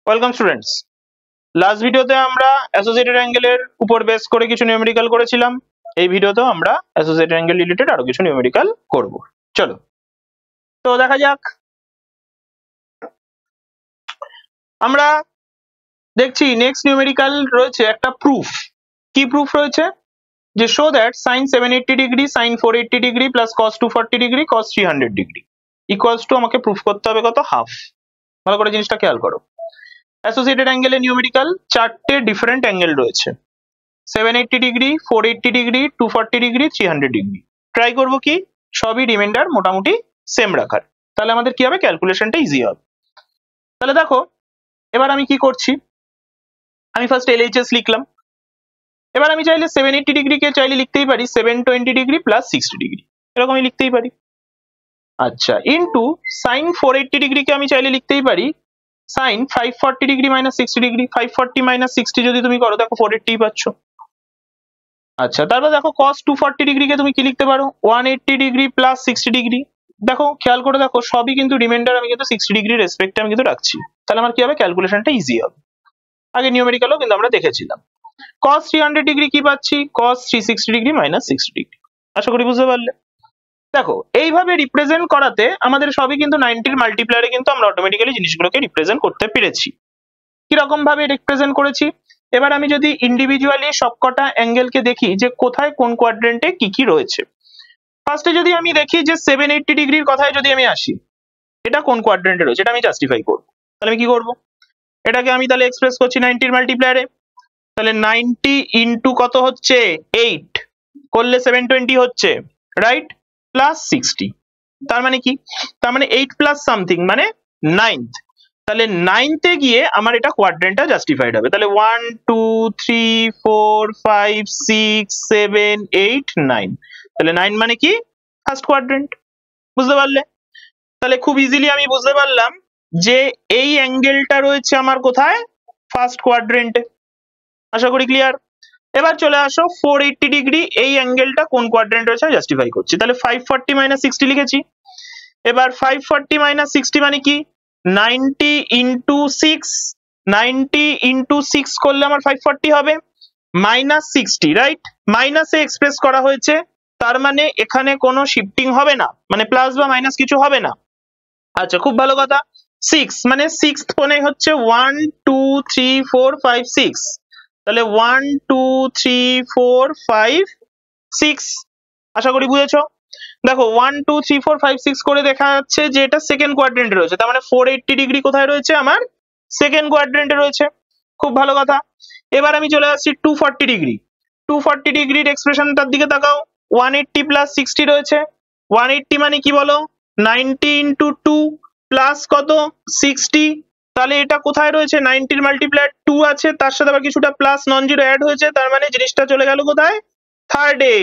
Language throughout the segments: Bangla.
Welcome students. লাস্ট ভিডিওতে আমরা অ্যাসোসিয়েটেড অ্যাঙ্গেলের উপর বেস করে কিছু নিউমেরিক্যাল করেছিলাম। এই ভিডিওতেও আমরা অ্যাসোসিয়েটেড অ্যাঙ্গেল রিলেটেড আরো কিছু নিউমেরিক্যাল করব। চলো তো দেখা যাক। আমরা দেখছি নেক্সট নিউমেরিক্যাল রয়েছে একটা প্রুফ। কি প্রুফ রয়েছে? যে show that sin 780 degree sin 480 degree plus cos 240 degree cos 300 degree equals to আমাকে প্রুফ করতে হবে কত? হাফ। ভালো করে জিনিসটা খেয়াল করো। অ্যাসোসিয়েটেড অ্যাঙ্গেলের নিউমেরিক্যাল চারটে ডিফারেন্ট অ্যাঙ্গেল রয়েছে, 780 degree, 480 degree, 240 degree, 300 degree. Try করবো কি সবই রিমাইন্ডার মোটামুটি সেম রাখার, তাহলে আমাদের কি হবে? ক্যালকুলেশনটা ইজি হবে। তাহলে দেখো এবার আমি কি করছি, আমি ফার্স্ট LHS লিখলাম। এবার আমি চাইলে 780 ডিগ্রিকে চাইলে লিখতেই পারি 720 ডিগ্রি প্লাস 60 ডিগ্রি, এরকমই লিখতেই পারি। আচ্ছা, ইন্টু সাইন 480 ডিগ্রিকে আমি চাইলে লিখতেই পারি sine 540 degree minus 60 degree. 540 minus 60 যদি তুমি করো দেখো 480 পাচ্ছ। আচ্ছা, তারপর দেখো cos 240 ডিগ্রিকে তুমি কি লিখতে পারো? 180 ডিগ্রি প্লাস 60 ডিগ্রি। দেখো খেয়াল করে দেখো সবই কিন্তু রিমাইন্ডার আমি কিন্তু 60 ডিগ্রি রেসপেক্টে আমি কিন্তু রাখছি, তাহলে আমার কি হবে? ক্যালকুলেশনটা ইজি হবে। আগে নিউমেরিক্যালও কিন্তু আমরা দেখেছিলাম। cos 300 ডিগ্রি কি পাচ্ছি? cos 360 degree minus 60 degree. আশা করি বুঝতে পারলে। দেখো এইভাবে রিপ্রেজেন্ট করাতে আমাদের সবই কিন্তু 90 মাল্টিপ্লায়ারে কিন্তু আমরা অটোমেটিক্যালি জিনিসগুলোকে রিপ্রেজেন্ট করতে পেরেছি। কিরকম ভাবে রিপ্রেজেন্ট করেছি? এবার আমি যদি ইন্ডিভিজুয়ালি সবকটা অ্যাঙ্গেলকে দেখি যে কোথায় কোন কোয়াড্রেন্টে কি কি রয়েছে। ফার্স্টে যদি আমি দেখি যে 780 ডিগ্রির কথায় যদি আমি আসি, এটা কোন কোয়াড্রেন্টে রয়েছে এটা আমি জাস্টিফাই করব। তাহলে আমি কি করব? এটাকে আমি তাহলে এক্সপ্রেস করছি 90 মাল্টিপ্লায়ারে। তাহলে 90 ইনটু কত হচ্ছে? 8 করলে 720 হচ্ছে, রাইট? প্লাস 60, তার মানে কি? তার মানে 8 প্লাস সামথিং মানে 9th। তাহলে 9th এ গিয়ে আমার এটা কোয়াড্রেন্টটা জাস্টিফাইড হবে। তাহলে 1 2 3 4 5 6 7 8 9, তাহলে 9 মানে কি? First quadrant. বুঝতে পারলে? তাহলে খুব ইজিলি আমি বুঝতে পারলাম যে এই অ্যাঙ্গেলটা রয়েছে আমার কোথায়? ফার্স্ট কোয়াড্রেন্টে। আশা করি ক্লিয়ার। এবার চলে আসো 480 ডিগ্রি, এই অ্যাঙ্গেলটা কোন কোয়াড্রেন্ট রয়েছে আমি জাস্টিফাই করছি। তাহলে 540 মাইনাস 60 লিখেছি। এবার 540 মাইনাস 60 মানে কি? 90 ইন্টু 6, 90 ইন্টু 6 করলে আমার 540 হবে, মাইনাস 60, রাইট? মাইনাসে এক্সপ্রেস করা হয়েছে, তার মানে এখানে কোনো শিফটিং হবে না, মানে প্লাস বা মাইনাস কিছু হবে না। আচ্ছা, খুব ভালো কথা। 6 মানে 6th কোণে হচ্ছে 1 2 3 4 5 6, তাহলে 1 2 3 4 5 6। আশা করি বুঝেছো। দেখো 1 2 3 4 5 6 করে দেখা যাচ্ছে যে এটা সেকেন্ড কোয়াড্রেন্টে রয়েছে, তার মানে 480 ডিগ্রি কোথায় রয়েছে? আমার সেকেন্ড কোয়াড্রেন্টে রয়েছে। খুব ভালো কথা। এবার আমি চলে আসছি 240 ডিগ্রি। 240 ডিগ্রির এক্সপ্রেশনটার দিকে তাকাও। 180 প্লাস 60 রয়েছে। 180 মানে কি বলো? 90 ইন্টু 2 প্লাস কত? 60। তাহলে এটা কোথায় রয়েছে? 90 মাল্টিপ্লায়ার 2 আছে, তার সাথে আবার কিছুটা প্লাস নন জিরো অ্যাড হয়েছে, তার মানে জিনিসটা চলে গেল কোথায়? থার্ডে।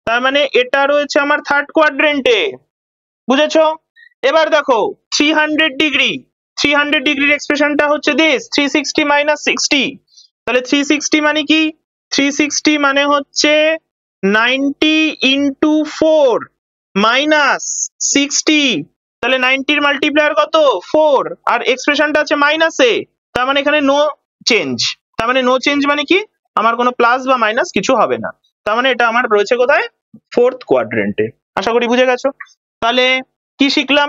তার মানে এটা রয়েছে আমার থার্ড কোয়াড্রেন্টে। বুঝেছো? এবার দেখো 300 ডিগ্রি। 300 ডিগ্রির এক্সপ্রেশনটা হচ্ছে দিস 360 মাইনাস 60। তাহলে 360 মানে কি? 360 মানে হচ্ছে 90 ইন্টু 4 মাইনাস 60, তাহলে 90 মাল্টিপ্লায়ার কত? 4, আর এক্সপ্রেশনটা আছে মাইনাসে, তার মানে এখানে নো চেঞ্জ। তার মানে নো চেঞ্জ মানে কি? আমার কোনো প্লাস বা মাইনাস কিছু হবে না, তার মানে এটা আমার রয়েছে কোথায়? ফোর্থ কোয়াড্রেন্টে। আশা করি বুঝে গেছো। তাহলে কি শিখলাম?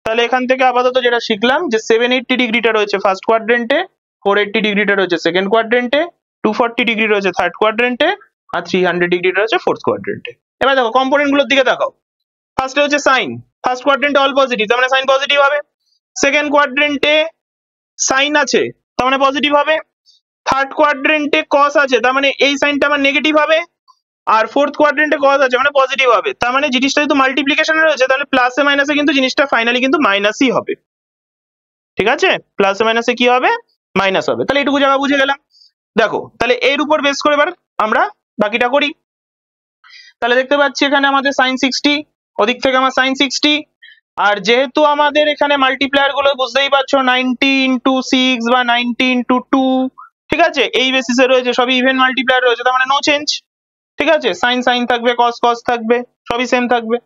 তাহলে এখান থেকে আপাতত যেটা শিখলাম যে 780 ডিগ্রিটা রয়েছে ফার্স্ট কোয়াড্রেন্টে, 480 ডিগ্রিটা রয়েছে সেকেন্ড কোয়াড্রেন্টে, 240 ডিগ্রি রয়েছে থার্ড কোয়াড্রেন্টে, আর 300 ডিগ্রি রয়েছে ফোর্থ কোয়াড্রেন্টে। এবার দেখো কম্পোনেন্ট গুলোর দিকে তাকাও। ফার্স্টে হচ্ছে সাইন, ফার্স্ট কোয়াড্রেন্টে অল পজিটিভ, তার মানে সাইন পজিটিভ হবে। সেকেন্ড কোয়াড্রেন্টে সাইন আছে, তার মানে পজিটিভ হবে। থার্ড কোয়াড্রেন্টে কস আছে, তার মানে এই সাইনটা আমার নেগেটিভ হবে। আর ফোর্থ কোয়াড্রেন্টে কস আছে মানে পজিটিভ হবে। তার মানে জিনিসটা যেহেতু মাল্টিপ্লিকেশনে রয়েছে, তাহলে প্লাসে মাইনাসে কিন্তু জিনিসটা ফাইনালি কিন্তু মাইনাসই হবে। ঠিক আছে? প্লাসে মাইনাসে কি হবে? মাইনাস হবে। তাহলে এইটুকু জায়গা বুঝে গেলাম। দেখো তাহলে এর উপর বেস করে এবার আমরা বাকিটা করি। তাহলে দেখতে পাচ্ছি এখানে আমাদের সাইন 60, ওদিক থেকে আমার সাইন 60, আর যেহেতু আমাদের এখানে মাল্টিপ্লায়ার গুলো বুঝতেই পারছো 90 ইন্টু 6 বা 90 ইন্টু 2, ঠিক আছে? এই বেসিসে রয়েছে, সবই ইভেন মাল্টিপ্লায়ার রয়েছে, তার মানে নো চেঞ্জ। ঠিক আছে? সাইন সাইন থাকবে, কস কস থাকবে, সবই সেম থাকবে।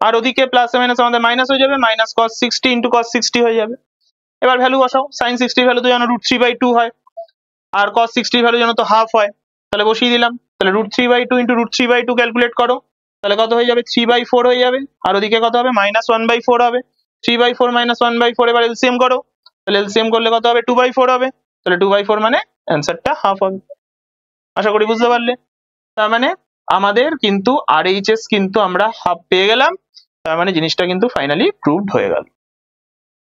আর ওদিকে প্লাস মাইনাস আমাদের মাইনাস হয়ে যাবে, মাইনাস কস 60 ইন্টু কস 60 হয়ে যাবে। এবার ভ্যালু বসাও, sin 60 ভ্যালু তো জানো √3/2 হয়, আর cos 60 ভ্যালু জানো তো হাফ হয়, তাহলে বসিয়ে দিলাম। তাহলে √3/2 ইন্টু √3/2 ক্যালকুলেট করো, তাহলে কত হয়ে যাবে 3/4 হয়ে যাবে, আর ওদিকে কত হবে -1/4 হবে, 3/4 -1/4 এবার এলসিএম করো, তাহলে এলসিএম করলে কত হবে 2/4 হবে, তাহলে 2/4 মানে অ্যান্সারটা হাফ হবে। আশা করি বুঝতে পারলে। তার মানে আমাদের কিন্তু RHS কিন্তু আমরা হাফ পেয়ে গেলাম, তার মানে জিনিসটা কিন্তু ফাইনালি প্রুভড হয়ে গেল।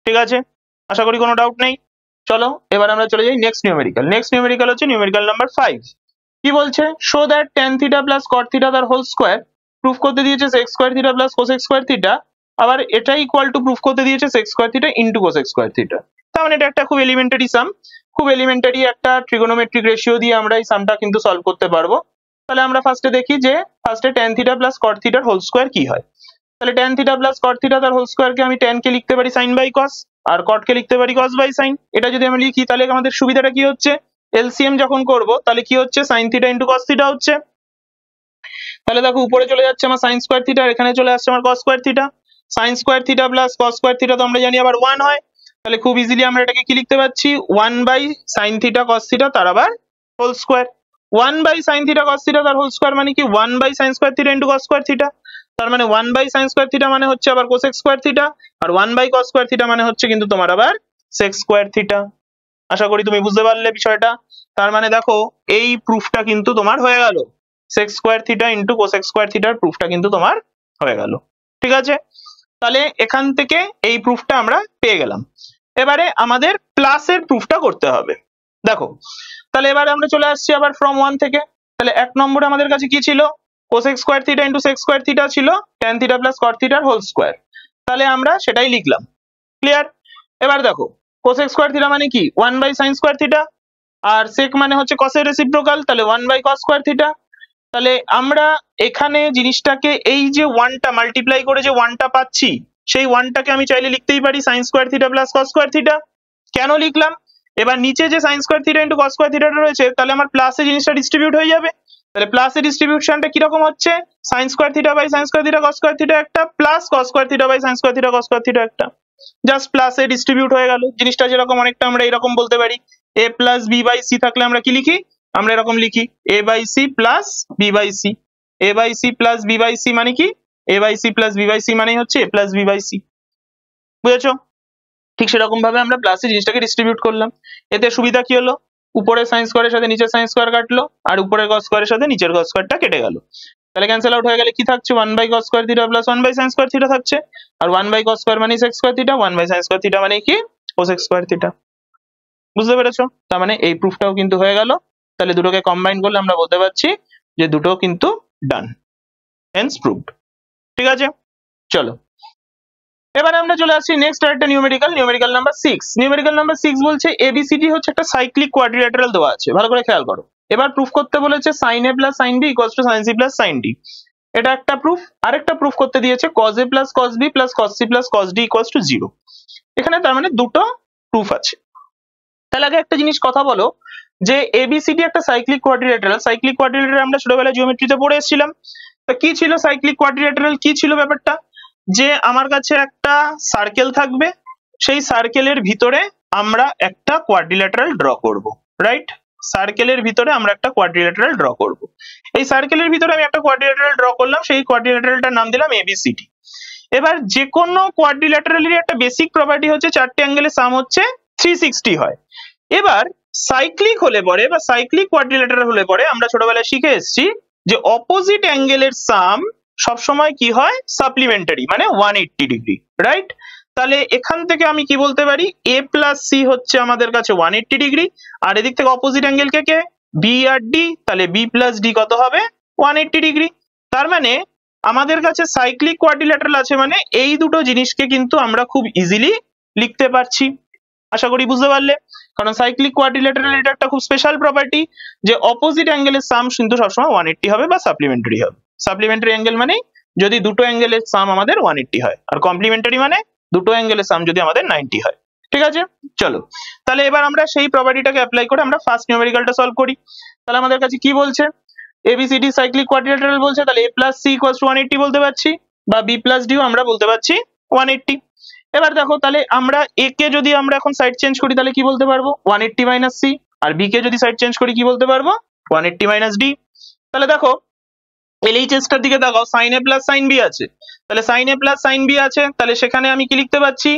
ঠিক আছে, আশা করি কোনো ডাউট নেই। চলো এবার আমরা চলে যাই নেক্সট নিউমেরিক্যাল। নেক্সট নিউমেরিক্যাল হচ্ছে নিউমেরিক্যাল নাম্বার 5। কি বলছে, show that tan θ plus cot θ তার হোল স্কয়ার, প্রুফ করতে দিয়েছে sec square θ plus cosec square θ, আবার এটা ইকুয়াল টু প্রুফ করতে দিয়েছে sec square θ into cosec square θ। তার মানে এটা একটা খুব এলিমেন্টারি সাম, খুব এলিমেন্টারি একটা ট্রিগোনোমেট্রিক রেশিও দিয়ে আমরা এই সামটা কিন্তু সলভ করতে পারবো। তাহলে আমরা ফার্স্টে দেখি যে ফার্স্টে tan θ প্লাস cot θ এর হোল স্কয়ার কি হয়। তাহলে tan θ প্লাস cot θ তার হোল স্কয়ার কে আমি tan কে লিখতে পারি sin বাই cos, আর cot কে লিখতে পারি cos বাই sin। এটা যদি আমি লিখি তাহলে আমাদের সুবিধাটা কি হচ্ছে, এলসিএম যখন করব তাহলে কি হচ্ছে sin θ ইনটু cos θ হচ্ছে। তাহলে দেখো উপরে চলে যাচ্ছে আমার sin স্কয়ার θ, আর এখানে চলে আসছে আমার cos square θ। sin square θ plus cos square θ তো আমরা জানি আবার 1 হয়, তাহলে খুব ইজিলি আমরা এটাকে কি লিখতে পাচ্ছি 1 বাই sin θ cos θ তার আবার whole square. 1 by sin θ cos θ তার হোল স্কয়ার মানে কি 1 by sin square θ into cos square θ, তার মানে 1 বাই sin স্কয়ার θ মানে হচ্ছে আবার cosec স্কয়ার θ, আর 1 বাই cos স্কয়ার θ মানে হচ্ছে কিন্তু তোমার আবার sec স্কয়ার θ। আশা করি তুমি বুঝতে পারলে বিষয়টা। তার মানে দেখো এই প্রুফটা কিন্তু তোমার হয়ে গেল, sec square θ into cosec square θ এর প্রুফটা কিন্তু তোমার হয়ে গেল। ঠিক আছে, তাহলে এখান থেকে এই প্রুফটা আমরা পেয়ে গেলাম। এবারে আমাদের প্লাসের প্রুফটা করতে হবে। দেখো তাহলে এবারে আমরা চলে আসছি আবার ফ্রম 1 থেকে। তাহলে 1 নম্বরে আমাদের কাছে কি ছিল, cosec square θ into sec square θ ছিল tan θ প্লাস cot θ এর হোল স্কয়ার, তাহলে আমরা সেটাই লিখলাম। ক্লিয়ার। এবার দেখো cosec স্কয়ার θ মানে কি 1 বাই sin স্কয়ার θ, আর sec মানে হচ্ছে cos এর রেসিপ্রোকাল, তাহলে 1 বাই cos স্কয়ার θ। তাহলে আমরা এখানে জিনিসটাকে এই যে 1টা মাল্টিপ্লাই করে যে 1টা পাচ্ছি, সেই 1টাকে আমি চাইলে লিখতেই পারি sin square θ plus cos square θ। কেন লিখলাম, এবার নিচে যে sin square θ into cos square θ রয়েছে, তাহলে আমার প্লাসে জিনিসটা ডিস্ট্রিবিউট হয়ে যাবে। তাহলে প্লাসের ডিস্ট্রিবিউশনটা কি রকম হচ্ছে, sin square θ by sin square θ cos square θ একটা, plus cos square θ by sin square θ cos square θ একটা, জাস্ট প্লাসে ডিস্ট্রিবিউট হয়ে গেল। জিনিসটা যেরকম অনেকটা আমরা এরকম বলতে পারি a plus b by c থাকলে আমরা কি লিখি, আমরা এরকম লিখি a by c plus b by c। a by c plus b by c মানে কি, a by c plus b by c মানে হচ্ছে a plus b by c। বুঝেছো? ঠিক সেরকম ভাবে আমরা প্লাসে জিনিসটাকে ডিস্ট্রিবিউট করলাম। এতে সুবিধা কি হলো, উপরের sin স্কয়ারের সাথে নিচের sin স্কয়ার কাটলো, আর উপরের cos স্কয়ারের সাথে নিচের cos স্কয়ারটা কেটে গেল। তাহলে ক্যান্সেল আউট হয়ে গেলে কি থাকছে 1 by cos square θ plus 1 by sin square θ থাকছে, আর 1 বাই cos স্কয়ার মানে sec square θ, 1 by sin square θ মানে কি cosec স্কয়ার θ। বুঝতে পেরেছো? তার মানে এই প্রুফটাও কিন্তু হয়ে গেল। তাহলে দুটোকে কম্বাইন করলে আমরা বলতে পারছি যে দুটো কিন্তু ডান, হেন্স প্রুভড। ঠিক আছে, চলো এবারে আমরা চলে আসছি নেক্সট আরেকটা numerical, numerical number 6। Numerical number 6 বলছে ABCD হচ্ছে একটা সাইক্লিক কোয়াড্রিল্যাটারাল দেওয়া আছে, ভালো করে খেয়াল করো। এবার প্রুফ করতে বলেছে sin A plus sin B equals to sin C plus sin D, এটা একটা প্রুফ। আরেকটা প্রুফ করতে দিয়েছে cos A plus cos B plus cos C plus cos D equals to 0। এখানে তার মানে দুটো প্রুফ আছে। তাহলে আগে একটা জিনিস কথা বলো যে ABCD একটা সাইক্লিক কোয়াড্রিল্যাটারাল, সাইক্লিক কোয়াড্রিল্যাটারাল আমরা ছোটবেলায় জিওমেট্রিতে পড়ে এসেছিলাম। তো কি ছিল সাইক্লিক কোয়াড্রিল্যাটারাল, কি ছিল ব্যাপারটা, যে আমার কাছে একটা সার্কেল থাকবে, সেই সার্কেলের ভিতরে আমরা একটা কোয়াড্রিল্যাটারাল ড্র করব, রাইট। সার্কেলের ভিতরে আমরা একটা কোয়াড্রিল্যাটারাল ড্র করব। এই সার্কেলের ভিতরে আমি একটা কোয়াড্রিল্যাটারাল ড্র করলাম, সেই কোয়াড্রিল্যাটারালটার নাম দিলাম ABCD। এবার যে কোনো কোয়াড্রিল্যাটারালের একটা বেসিক প্রপার্টি হচ্ছে চারটে অ্যাঙ্গেলের সাম হচ্ছে 360 হয়। এবার সাইক্লিক হলে পরে বা সাইক্লিক কোয়াড্রিল্যাটারাল হলে পরে আমরা ছোটবেলায় শিখে এসেছি যে অপোজিট অ্যাঙ্গেলের সাম সবসময় কি হয়, সাপ্লিমেন্টারি, মানে 180 ডিগ্রি, রাইট। তাহলে এখান থেকে আমি কি বলতে পারি, a প্লাস c হচ্ছে আমাদের কাছে 180 ডিগ্রি, আর এদিক থেকে অপোজিট অ্যাঙ্গেল কে b আর d, তাহলে b প্লাস d কত হবে 180 ডিগ্রি। তার মানে আমাদের কাছে সাইক্লিক কোয়াড্রিল্যাটারাল আছে, মানে এই দুটো জিনিসকে কিন্তু আমরা খুব ইজিলি লিখতে পারছি। আশা করি বুঝতে পারলে, কারণ সাইক্লিক কোয়াড্রিল্যাটারাল এটা একটা খুব স্পেশাল প্রপার্টি যে অপোজিট অ্যাঙ্গেলের সাম কিন্তু সবসময় 180 হবে বা সাপ্লিমেন্টারি হবে। সাপ্লিমেন্টারি অ্যাঙ্গেল মানে যদি দুটো অ্যাঙ্গেলের সাম আমাদের 180 হয়, আর কমপ্লিমেন্টারি মানে দুটো অ্যাঙ্গেলের সাম যদি আমাদের 90 হয়। ঠিক আছে, চলো তাহলে এবার আমরা সেই প্রপার্টিটাকে অ্যাপ্লাই করে আমরা ফার্স্ট নিউমেরিক্যালটা সলভ করি। তাহলে আমাদের কাছে কি বলছে, ABCD সাইক্লিক কোয়াড্রিল্যাটারাল বলছে, তাহলে a plus c equals to 180 বলতে পারছি, বা b প্লাস d আমরা বলতে পারছি 180। এবার দেখো তাহলে আমরা এ কে যদি আমরা এখন সাইড চেঞ্জ করি তাহলে কি বলতে পারবো 180 মাইনাস সি, আর বি কে যদি সাইড চেঞ্জ করি কি বলতে পারবো 180 মাইনাস ডি। তাহলে দেখো LHS টার দিকে তাকাও, সাইন এ প্লাস সাইন বি আছে, তাহলে সাইন এ প্লাস সাইন বি আছে, তাহলে সেখানে আমি কি লিখতে পাচ্ছি,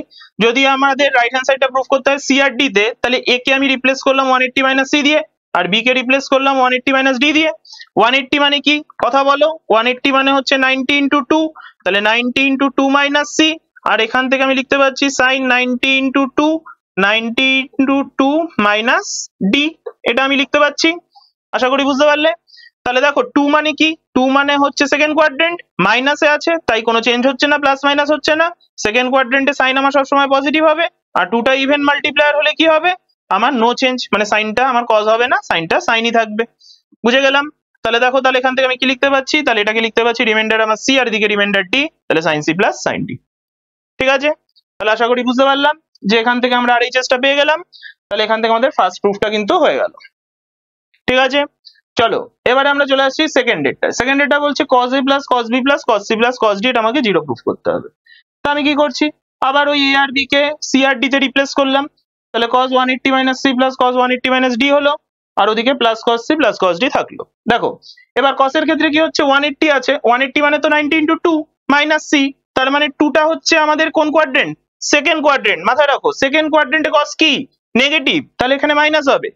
যদি আমাদের রাইট হ্যান্ড সাইডটা প্রুফ করতে হয় সি আর ডি তে, তাহলে এ কে আমি রিপ্লেস করলাম 180 মাইনাস সি দিয়ে, আর বি কে রিপ্লেস করলাম 180 মাইনাস ডি দিয়ে। 180 মানে কি কথা বলো, 180 মানে হচ্ছে 90 ইন্টু 2, তাহলে 90 ইন্টু 2 মাইনাস সি, আর এখান থেকে আমি লিখতে পাচ্ছি sine 90 into 2, 90 into 2 minus D, এটা আমি লিখতে পাচ্ছি। আশা করি বুঝতে পারলে। তাহলে দেখো 2 মানে কি, 2 মানে হচ্ছে সেকেন্ড কোয়াড্রেন্ট, মাইনাসে আছে তাই কোনো চেঞ্জ হচ্ছে না, প্লাস মাইনাস হচ্ছে না, সেকেন্ড কোয়াড্রেন্টে সাইন আমার সবসময় পজিটিভ হবে, আর 2টা ইভেন মাল্টিপ্লায়ার হলে কি হবে আমার নো চেঞ্জ, মানে সাইনটা আমার কজ হবে না, সাইনটা সাইনই থাকবে। বুঝে গেলাম। তাহলে দেখো তাহলে এখান থেকে আমি কি লিখতে পাচ্ছি, তাহলে এটাকে লিখতে পাচ্ছি রিমাইন্ডার আমার সি, আর এদিকে রিমাইন্ডার ডি, তাহলে sine C plus sine D. ঠিক আছে, তাহলে আশা করি বুঝতে পারলাম যে এখান থেকে আমরা RHS টা পেয়ে গেলাম। তাহলে এখান থেকে আমাদের ফার্স্ট প্রুফটা কিন্তু হয়ে গেল। ঠিক আছে, চলো এবারে আমরা চলে আসছি সেকেন্ড ডেটটা। সেকেন্ড ডেটটা বলছে cos a plus cos b plus cos c plus cos d, এটা আমাকে জিরো প্রুফ করতে হবে। তা আমি কি করছি, আবার ওই a আর b কে c আর d তে রিপ্লেস করলাম, তাহলে cos 180 minus c plus cos 180 minus d হলো, আর ওদিকে plus cos c plus cos d থাকলো। দেখো এবার cos এর ক্ষেত্রে কি হচ্ছে 180 আছে, 180 মানে তো 90 ইন্টু 2 মাইনাস c, তার মানে 2টা হচ্ছে আমাদের কোন কোয়াড্রেন্ট, সেকেন্ড কোয়াড্রেন্ট, মাথায় রাখো সেকেন্ড কোয়াড্রেন্টে cos কি নেগেটিভ, তাহলে এখানে মাইনাস হবে,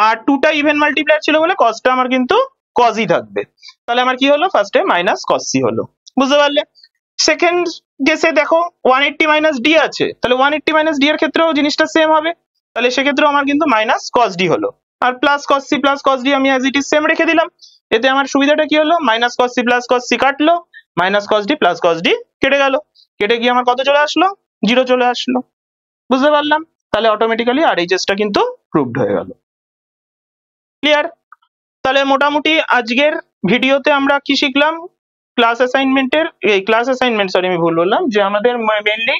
আর 2টা ইভেন মাল্টিপ্লায়ার ছিল বলে cosটা আমার কিন্তু cosই থাকবে, তাহলে আমার কি হলো ফার্স্টে মাইনাস cos c হলো। বুঝতে পারলে। সেকেন্ড কেসে দেখো 180 মাইনাস ডি আছে, তাহলে 180 মাইনাস ডি এর ক্ষেত্রেও জিনিসটা সেম হবে, তাহলে সেক্ষেত্রেও আমার কিন্তু মাইনাস cos d হলো, আর plus cos c plus cos d আমি অ্যাজ ইট ইজ সেম রেখে দিলাম। এতে আমার সুবিধাটা কি হলো, minus cos c plus cos c কাটলো, minus cos d plus cos d কেটে গেল, কেটে গিয়ে আমার কত চলে আসলো, জিরো চলে আসলো। বুঝতে পারলাম। তাহলে অটোমেটিক্যালি RHS টা কিন্তু প্রুভড হয়ে গেল। ক্লিয়ার। তাহলে মোটামুটি আজকের ভিডিওতে আমরা কি শিখলাম, ক্লাস অ্যাসাইনমেন্টের সরি আমি ভুল বললাম, যে আমাদের মেইনলি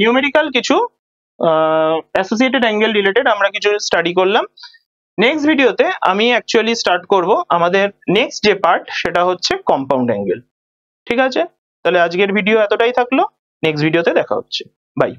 নিউমেরিক্যাল কিছু অ্যাসোসিয়েটেড অ্যাঙ্গেল রিলেটেড আমরা কিছু স্টাডি করলাম। নেক্সট ভিডিওতে আমি অ্যাকচুয়ালি স্টার্ট করব আমাদের নেক্সট যে পার্ট, সেটা হচ্ছে কম্পাউন্ড অ্যাঙ্গেল। ঠিক আছে, তাহলে আজকের ভিডিও এতটাই থাকলো, নেক্সট ভিডিওতে দেখা হচ্ছে, বাই।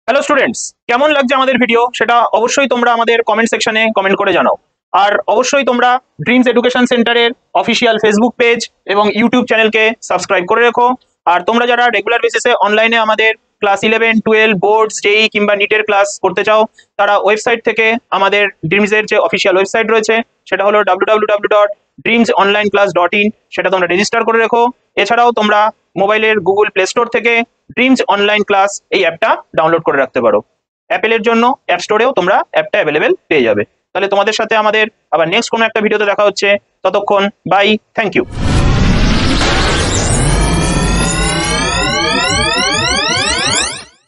হ্যালো স্টুডেন্টস, কেমন লাগছে আমাদের ভিডিও সেটা অবশ্যই তোমরা আমাদের কমেন্ট সেকশনে কমেন্ট করে জানাও, আর অবশ্যই তোমরা ড্রিমস এডুকেশন সেন্টারের অফিসিয়াল ফেসবুক পেজ এবং ইউটিউব চ্যানেলকে সাবস্ক্রাইব করে রেখো। আর তোমরা যারা রেগুলার বেসিসে অনলাইনে আমাদের ক্লাস 11, 12 বোর্ডস, জেই কিংবা নিটের ক্লাস করতে চাও, তারা ওয়েবসাইট থেকে আমাদের ড্রিমসের যে অফিসিয়াল ওয়েবসাইট রয়েছে সেটা হলো www.dreamsonlineclass.in, সেটা তোমরা রেজিস্টার করে রেখো। এছাড়াও তোমরা মোবাইলের গুগল প্লে স্টোর থেকে ড্রিমস অনলাইন ক্লাস এই অ্যাপটা ডাউনলোড করে রাখতে পারো। অ্যাপেলের জন্য অ্যাপ স্টোরেও তোমরা অ্যাপটা অ্যাভেলেবেল পেয়ে যাবে। তাহলে তোমাদের সাথে আমাদের আবার নেক্সট কোনো একটা ভিডিওতে দেখা হচ্ছে, ততক্ষণ বাই, থ্যাংক ইউ।